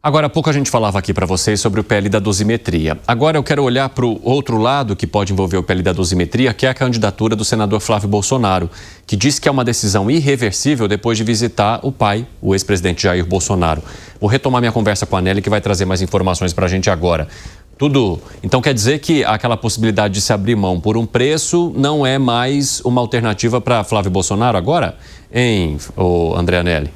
Agora há pouco a gente falava aqui para vocês sobre o PL da dosimetria. Agora eu quero olhar para o outro lado que pode envolver o PL da dosimetria, que é a candidatura do senador Flávio Bolsonaro, que diz que é uma decisão irreversível depois de visitar o pai, o ex-presidente Jair Bolsonaro. Vou retomar minha conversa com a Nelly, que vai trazer mais informações para a gente agora. Então quer dizer que aquela possibilidade de se abrir mão por um preço não é mais uma alternativa para Flávio Bolsonaro agora, hein, André Nelly?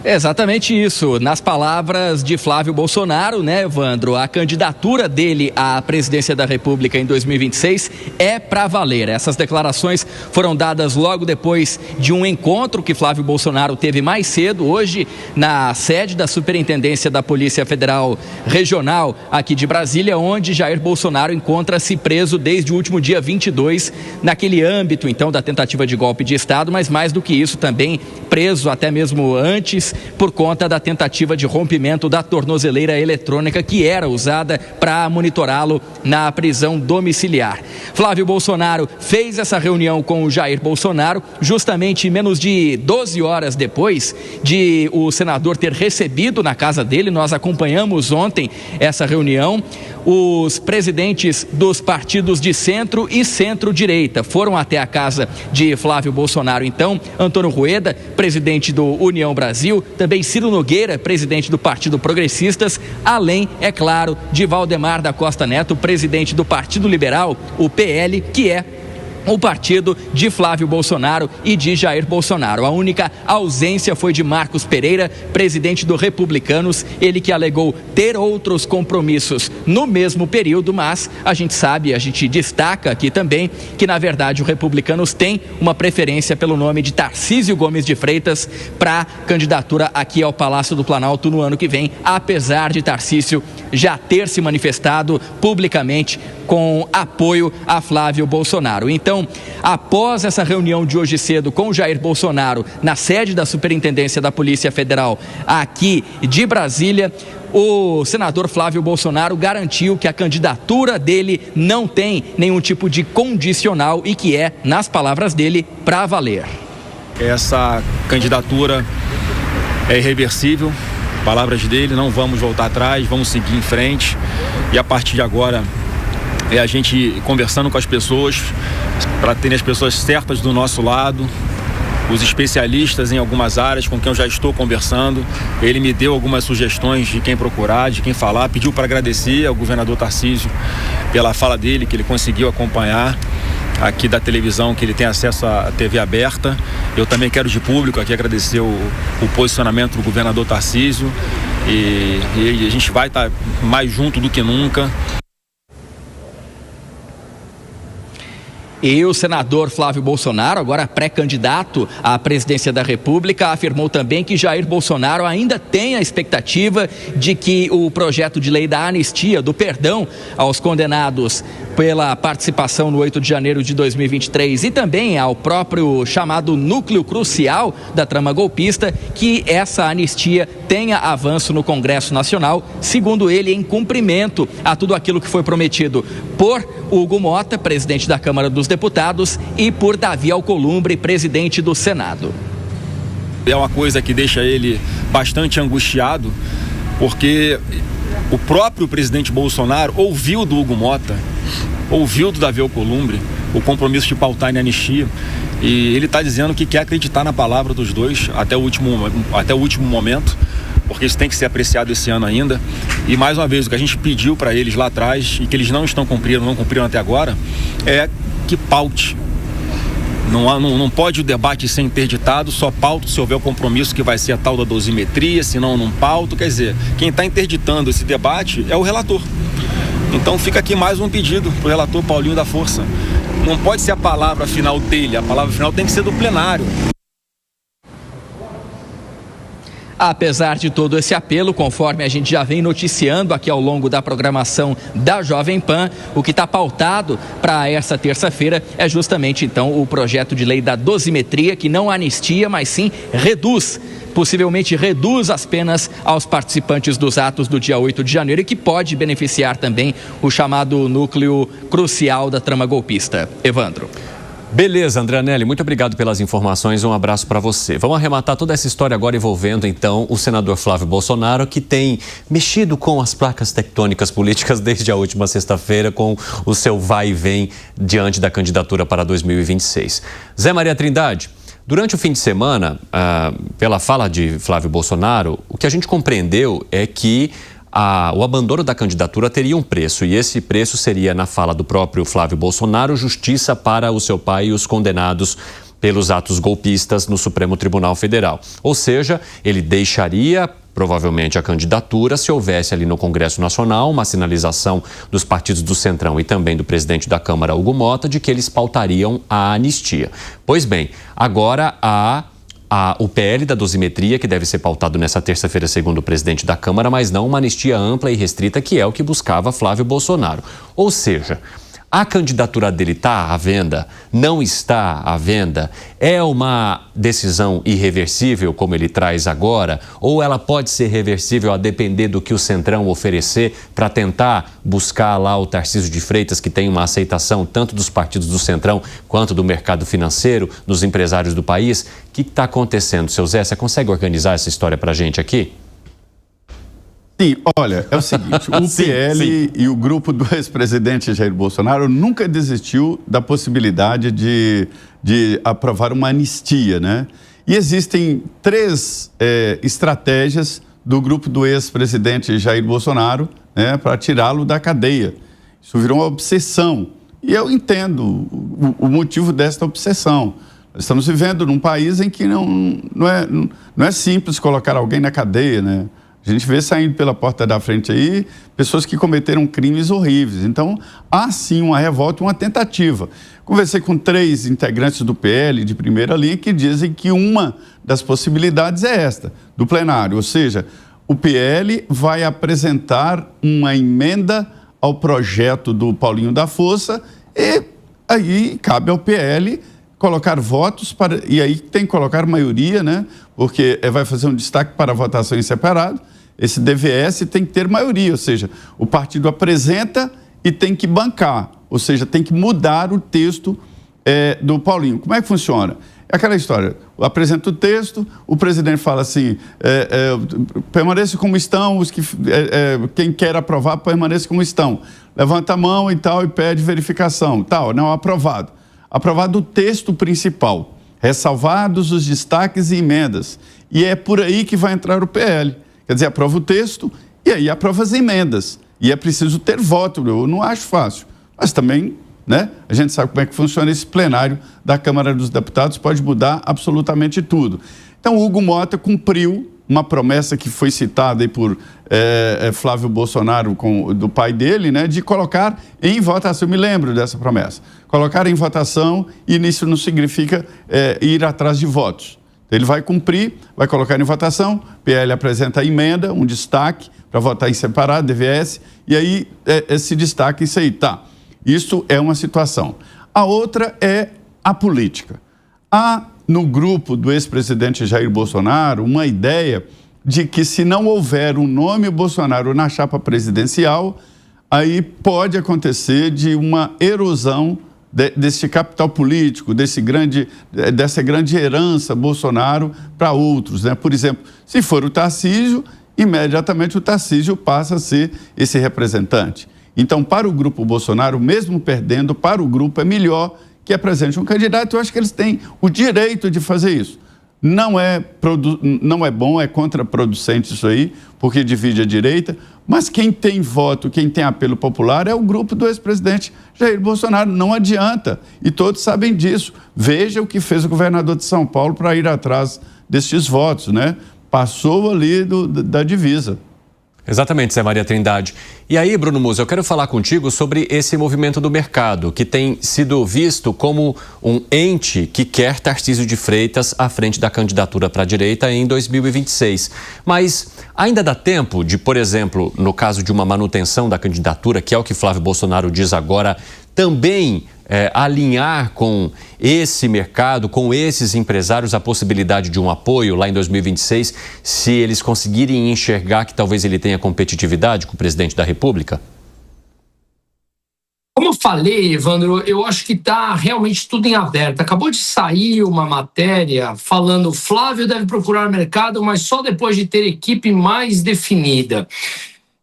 Exatamente isso. Nas palavras de Flávio Bolsonaro, né, Evandro, a candidatura dele à presidência da República em 2026 é para valer. Essas declarações foram dadas logo depois de um encontro que Flávio Bolsonaro teve mais cedo, hoje, na sede da Superintendência da Polícia Federal Regional aqui de Brasília, onde Jair Bolsonaro encontra-se preso desde o último dia 22, naquele âmbito, então, da tentativa de golpe de Estado, mas mais do que isso também preso até mesmo antes, por conta da tentativa de rompimento da tornozeleira eletrônica que era usada para monitorá-lo na prisão domiciliar. Flávio Bolsonaro fez essa reunião com o Jair Bolsonaro justamente menos de 12 horas depois de o senador ter recebido na casa dele. Nós acompanhamos ontem essa reunião. Os presidentes dos partidos de centro e centro-direita foram até a casa de Flávio Bolsonaro. Então, Antônio Rueda, presidente do União Brasil, também Ciro Nogueira, presidente do Partido Progressistas, além, é claro, de Valdemar da Costa Neto, presidente do Partido Liberal, o PL, que é o partido de Flávio Bolsonaro e de Jair Bolsonaro. A única ausência foi de Marcos Pereira, presidente do Republicanos, ele que alegou ter outros compromissos no mesmo período, mas a gente sabe, a gente destaca aqui também que, na verdade, o Republicanos tem uma preferência pelo nome de Tarcísio Gomes de Freitas para candidatura aqui ao Palácio do Planalto no ano que vem, apesar de Tarcísio já ter se manifestado publicamente com apoio a Flávio Bolsonaro. Então, após essa reunião de hoje cedo com o Jair Bolsonaro na sede da Superintendência da Polícia Federal aqui de Brasília, o senador Flávio Bolsonaro garantiu que a candidatura dele não tem nenhum tipo de condicional e que é, nas palavras dele, para valer. Essa candidatura é irreversível, palavras dele, não vamos voltar atrás, vamos seguir em frente e a partir de agora é a gente conversando com as pessoas para terem as pessoas certas do nosso lado, os especialistas em algumas áreas com quem eu já estou conversando. Ele me deu algumas sugestões de quem procurar, de quem falar, pediu para agradecer ao governador Tarcísio pela fala dele, que ele conseguiu acompanhar aqui da televisão, que ele tem acesso à TV aberta. Eu também quero de público aqui agradecer o posicionamento do governador Tarcísio e a gente vai estar mais junto do que nunca. E o senador Flávio Bolsonaro, agora pré-candidato à presidência da República, afirmou também que Jair Bolsonaro ainda tem a expectativa de que o projeto de lei da anistia, do perdão aos condenados pela participação no 8 de janeiro de 2023 e também ao próprio chamado núcleo crucial da trama golpista, que essa anistia tenha avanço no Congresso Nacional, segundo ele, em cumprimento a tudo aquilo que foi prometido por Hugo Mota, presidente da Câmara dos Deputados, e por Davi Alcolumbre, presidente do Senado. É uma coisa que deixa ele bastante angustiado, porque o próprio presidente Bolsonaro ouviu do Hugo Mota, ouviu do Davi Alcolumbre o compromisso de pautar em anistia, e ele está dizendo que quer acreditar na palavra dos dois até o último momento, porque isso tem que ser apreciado esse ano ainda. E mais uma vez, o que a gente pediu para eles lá atrás e que eles não cumpriram até agora, é que paute. Não pode o debate ser interditado, só pauta se houver o compromisso que vai ser a tal da dosimetria, senão não pauta. Quer dizer, quem está interditando esse debate é o relator. Então fica aqui mais um pedido para o relator Paulinho da Força. Não pode ser a palavra final dele, a palavra final tem que ser do plenário. Apesar de todo esse apelo, conforme a gente já vem noticiando aqui ao longo da programação da Jovem Pan, o que está pautado para essa terça-feira é justamente então o projeto de lei da dosimetria, que não anistia, mas sim possivelmente reduz as penas aos participantes dos atos do dia 8 de janeiro e que pode beneficiar também o chamado núcleo crucial da trama golpista. Evandro. Beleza, André Anelli, muito obrigado pelas informações, um abraço para você. Vamos arrematar toda essa história agora envolvendo, então, o senador Flávio Bolsonaro, que tem mexido com as placas tectônicas políticas desde a última sexta-feira, com o seu vai e vem diante da candidatura para 2026. Zé Maria Trindade, durante o fim de semana, pela fala de Flávio Bolsonaro, o que a gente compreendeu é que o abandono da candidatura teria um preço, e esse preço seria, na fala do próprio Flávio Bolsonaro, justiça para o seu pai e os condenados pelos atos golpistas no Supremo Tribunal Federal. Ou seja, ele deixaria provavelmente a candidatura se houvesse ali no Congresso Nacional uma sinalização dos partidos do Centrão e também do presidente da Câmara, Hugo Mota, de que eles pautariam a anistia. Pois bem, agora o PL da dosimetria, que deve ser pautado nessa terça-feira, segundo o presidente da Câmara, mas não uma anistia ampla e restrita, que é o que buscava Flávio Bolsonaro. Ou seja, a candidatura dele está à venda? Não está à venda? É uma decisão irreversível, como ele traz agora? Ou ela pode ser reversível a depender do que o Centrão oferecer para tentar buscar lá o Tarcísio de Freitas, que tem uma aceitação tanto dos partidos do Centrão quanto do mercado financeiro, dos empresários do país? O que está acontecendo, seu Zé? Você consegue organizar essa história para a gente aqui? Sim, olha, é o seguinte, o PL e o grupo do ex-presidente Jair Bolsonaro nunca desistiu da possibilidade de aprovar uma anistia, né? E existem três estratégias do grupo do ex-presidente Jair Bolsonaro, né, para tirá-lo da cadeia. Isso virou uma obsessão. E eu entendo o motivo desta obsessão. Nós estamos vivendo num país em que não é simples colocar alguém na cadeia, né? A gente vê saindo pela porta da frente aí pessoas que cometeram crimes horríveis. Então, há sim uma revolta, uma tentativa. Conversei com 3 integrantes do PL de primeira linha que dizem que uma das possibilidades é esta, do plenário. Ou seja, o PL vai apresentar uma emenda ao projeto do Paulinho da Força e aí cabe ao PL colocar votos e aí tem que colocar maioria, né? Porque vai fazer um destaque para a votação em separado. Esse DVS tem que ter maioria, ou seja, o partido apresenta e tem que bancar, ou seja, tem que mudar o texto do Paulinho. Como é que funciona? É aquela história, apresenta o texto, o presidente fala assim, permaneça como estão, quem quer aprovar, permaneça como estão. Levanta a mão e tal e pede verificação, tal, não, aprovado. Aprovado o texto principal, ressalvados os destaques e emendas. E é por aí que vai entrar o PL. Quer dizer, aprova o texto e aí aprova as emendas. E é preciso ter voto, eu não acho fácil. Mas também, né, a gente sabe como é que funciona esse plenário da Câmara dos Deputados, pode mudar absolutamente tudo. Então, o Hugo Mota cumpriu uma promessa que foi citada aí por Flávio Bolsonaro, do pai dele, né, de colocar em votação. Eu me lembro dessa promessa. Colocar em votação, e isso não significa ir atrás de votos. Ele vai cumprir, vai colocar em votação, PL apresenta a emenda, um destaque para votar em separado, DVS, e aí esse destaque, isso aí, tá. Isso é uma situação. A outra é a política. Há no grupo do ex-presidente Jair Bolsonaro uma ideia de que se não houver um nome Bolsonaro na chapa presidencial, aí pode acontecer de uma erosão desse capital político, dessa grande herança Bolsonaro para outros, né? Por exemplo, se for o Tarcísio, imediatamente o Tarcísio passa a ser esse representante. Então, para o grupo Bolsonaro, mesmo perdendo, para o grupo é melhor que apresente um candidato. Eu acho que eles têm o direito de fazer isso. Não é bom, é contraproducente isso aí, porque divide a direita, mas quem tem voto, quem tem apelo popular é o grupo do ex-presidente Jair Bolsonaro. Não adianta, e todos sabem disso. Veja o que fez o governador de São Paulo para ir atrás destes votos, né? Passou ali da divisa. Exatamente, Zé Maria Trindade. E aí, Bruno Musa, eu quero falar contigo sobre esse movimento do mercado, que tem sido visto como um ente que quer Tarcísio de Freitas à frente da candidatura para a direita em 2026. Mas ainda dá tempo de, por exemplo, no caso de uma manutenção da candidatura, que é o que Flávio Bolsonaro diz agora, também alinhar com esse mercado, com esses empresários, a possibilidade de um apoio lá em 2026, se eles conseguirem enxergar que talvez ele tenha competitividade com o presidente da República? Como eu falei, Evandro, eu acho que está realmente tudo em aberto. Acabou de sair uma matéria falando Flávio deve procurar mercado, mas só depois de ter equipe mais definida.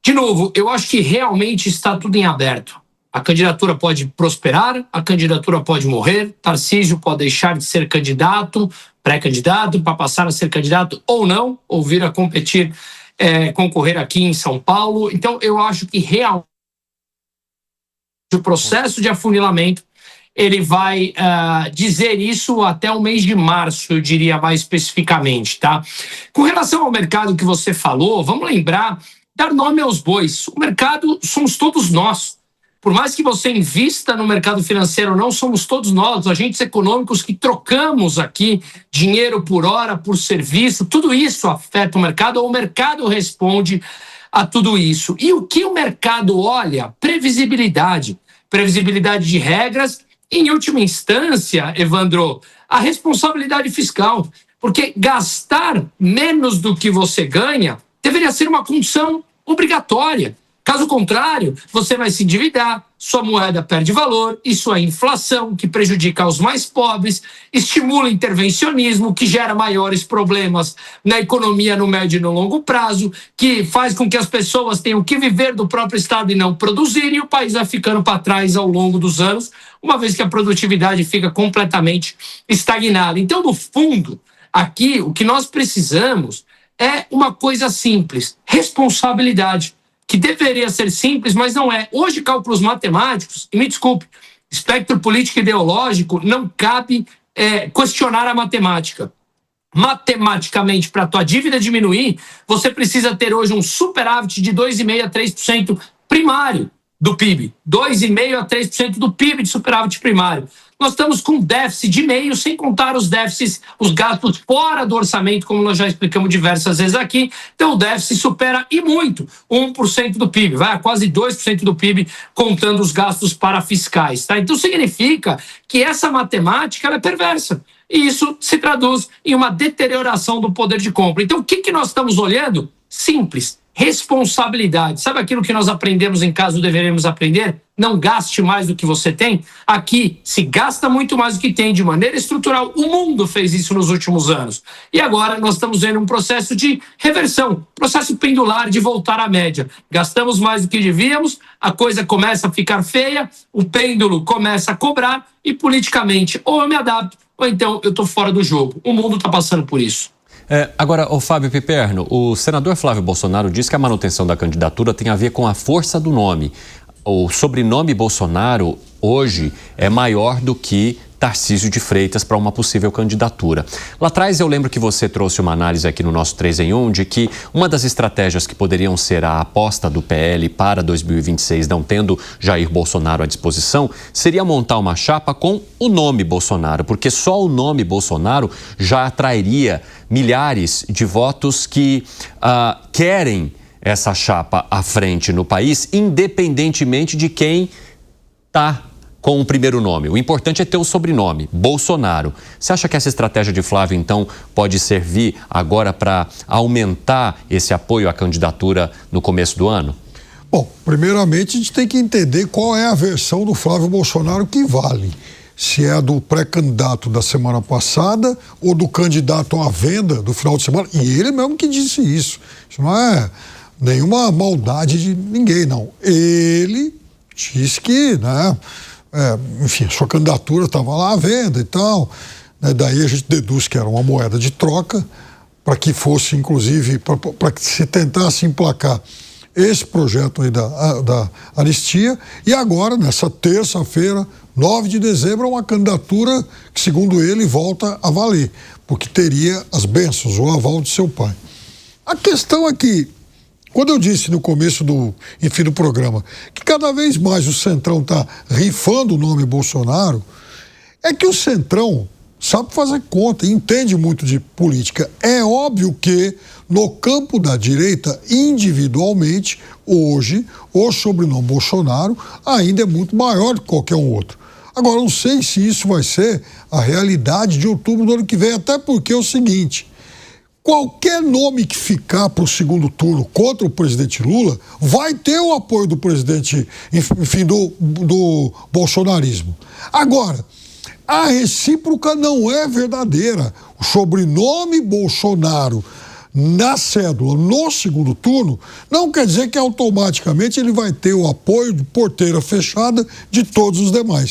De novo, eu acho que realmente está tudo em aberto. A candidatura pode prosperar, a candidatura pode morrer, Tarcísio pode deixar de ser candidato, pré-candidato, para passar a ser candidato ou não, ou vir a competir, concorrer aqui em São Paulo. Então, eu acho que realmente o processo de afunilamento, ele vai dizer isso até o mês de março, eu diria mais especificamente, tá? Com relação ao mercado que você falou, vamos lembrar, dar nome aos bois. O mercado somos todos nós. Por mais que você invista no mercado financeiro ou não, somos todos nós, agentes econômicos que trocamos aqui dinheiro por hora, por serviço, tudo isso afeta o mercado, ou o mercado responde a tudo isso. E o que o mercado olha? Previsibilidade. Previsibilidade de regras e, em última instância, Evandro, a responsabilidade fiscal. Porque gastar menos do que você ganha deveria ser uma condição obrigatória. Caso contrário, você vai se endividar, sua moeda perde valor, isso é inflação que prejudica os mais pobres, estimula o intervencionismo, que gera maiores problemas na economia no médio e no longo prazo, que faz com que as pessoas tenham que viver do próprio Estado e não produzir, e o país vai ficando para trás ao longo dos anos, uma vez que a produtividade fica completamente estagnada. Então, no fundo, aqui, o que nós precisamos é uma coisa simples: responsabilidade, que deveria ser simples, mas não é. Hoje, cálculos matemáticos, e me desculpe, espectro político e ideológico, não cabe questionar a matemática. Matematicamente, para a tua dívida diminuir, você precisa ter hoje um superávit de 2,5% a 3% primário do PIB. 2,5% a 3% do PIB de superávit primário. Nós estamos com déficit de meio, sem contar os déficits, os gastos fora do orçamento, como nós já explicamos diversas vezes aqui. Então, o déficit supera e muito 1% do PIB, vai a quase 2% do PIB, contando os gastos parafiscais. Tá? Então, significa que essa matemática ela é perversa. E isso se traduz em uma deterioração do poder de compra. Então, o que nós estamos olhando? Simples. Responsabilidade. Sabe aquilo que nós aprendemos em casa, deveremos aprender? Não gaste mais do que você tem. Aqui se gasta muito mais do que tem de maneira estrutural. O mundo fez isso nos últimos anos. E agora nós estamos vendo um processo de reversão, processo pendular de voltar à média. Gastamos mais do que devíamos, a coisa começa a ficar feia, o pêndulo começa a cobrar e politicamente ou eu me adapto ou então eu estou fora do jogo. O mundo está passando por isso. Agora, o Fábio Piperno, o senador Flávio Bolsonaro diz que a manutenção da candidatura tem a ver com a força do nome. O sobrenome Bolsonaro hoje é maior do que Tarcísio de Freitas para uma possível candidatura. Lá atrás eu lembro que você trouxe uma análise aqui no nosso 3 em 1 de que uma das estratégias que poderiam ser a aposta do PL para 2026, não tendo Jair Bolsonaro à disposição, seria montar uma chapa com o nome Bolsonaro, porque só o nome Bolsonaro já atrairia milhares de votos que querem essa chapa à frente no país, independentemente de quem está com o primeiro nome. O importante é ter o sobrenome, Bolsonaro. Você acha que essa estratégia de Flávio, então, pode servir agora para aumentar esse apoio à candidatura no começo do ano? Bom, primeiramente a gente tem que entender qual é a versão do Flávio Bolsonaro que vale. Se é a do pré-candidato da semana passada ou do candidato à venda do final de semana. E ele mesmo que disse isso. Isso não é nenhuma maldade de ninguém, não. Ele disse que, né, enfim, a sua candidatura estava lá à venda e tal, né, daí a gente deduz que era uma moeda de troca para que fosse, inclusive, para que se tentasse emplacar esse projeto aí da anistia. E agora, nessa terça-feira, 9 de dezembro, é uma candidatura que, segundo ele, volta a valer, porque teria as bênçãos, o aval de seu pai. A questão é que, quando eu disse no começo do programa que cada vez mais o Centrão está rifando o nome Bolsonaro, é que o Centrão sabe fazer conta, entende muito de política. É óbvio que no campo da direita, individualmente, hoje, o sobrenome Bolsonaro ainda é muito maior do que qualquer um outro. Agora, não sei se isso vai ser a realidade de outubro do ano que vem, até porque é o seguinte: qualquer nome que ficar para o segundo turno contra o presidente Lula vai ter o apoio do presidente, enfim, do bolsonarismo. Agora, a recíproca não é verdadeira. O sobrenome Bolsonaro na cédula, no segundo turno, não quer dizer que automaticamente ele vai ter o apoio de porteira fechada de todos os demais.